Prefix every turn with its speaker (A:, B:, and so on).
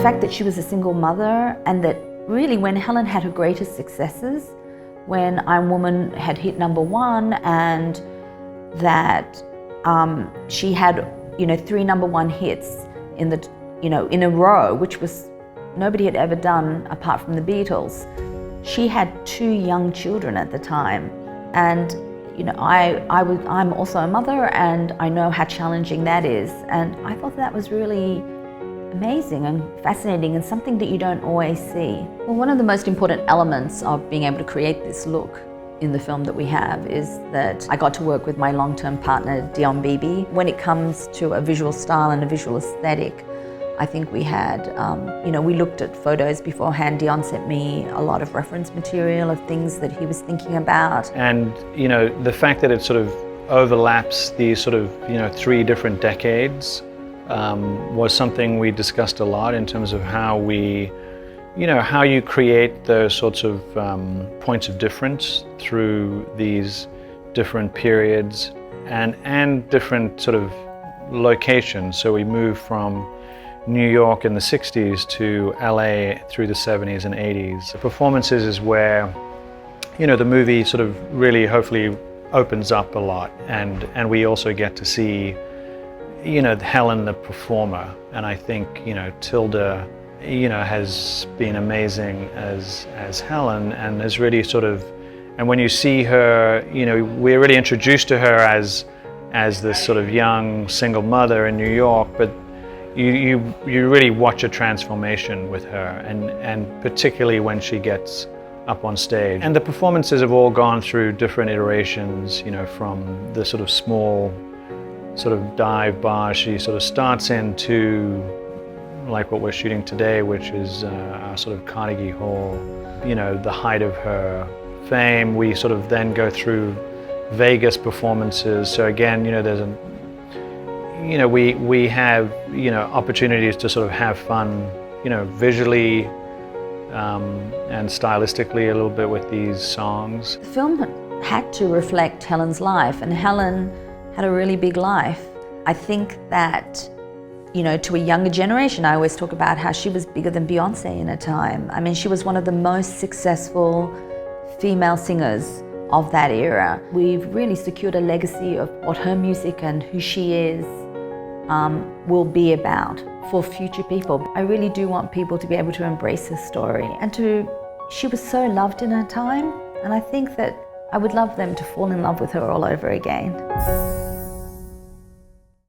A: fact that she was a single mother, and that really when Helen had her greatest successes, when I'm Woman had hit #1, and that she had 3 #1 hits in a row, which was nobody had ever done apart from the Beatles. She had 2 young children at the time, and I'm also a mother, and I know how challenging that is, and I thought that was really amazing and fascinating and something that you don't always see. Well, one of the most important elements of being able to create this look in the film that we have is that I got to work with my long-term partner, Dion Beebe. When it comes to a visual style and a visual aesthetic, I think we had, we looked at photos beforehand. Dion sent me a lot of reference material of things that he was thinking about.
B: And, the fact that it sort of overlaps these sort of, 3 different decades was something we discussed a lot in terms of how how you create those sorts of points of difference through these different periods and different sort of locations. So we move from New York in the 60s to LA through the 70s and 80s. The performances is where, the movie sort of really hopefully opens up a lot, and we also get to see, Helen the performer. And I think, Tilda, has been amazing as Helen, and is really sort of, and when you see her, we're really introduced to her as this sort of young single mother in New York, but you really watch a transformation with her, and particularly when she gets up on stage. And the performances have all gone through different iterations, from the sort of small sort of dive bar she sort of starts into, like what we're shooting today, which is our sort of Carnegie Hall, the height of her fame. We sort of then go through Vegas performances. So again, there's we have, opportunities to sort of have fun, visually and stylistically a little bit with these songs.
A: The film had to reflect Helen's life, and Helen had a really big life. I think that, to a younger generation, I always talk about how she was bigger than Beyonce in her time. I mean, she was one of the most successful female singers of that era. We've really secured a legacy of what her music and who she is will be about for future people. I really do want people to be able to embrace her story, and she was so loved in her time, and I think that I would love them to fall in love with her all over again.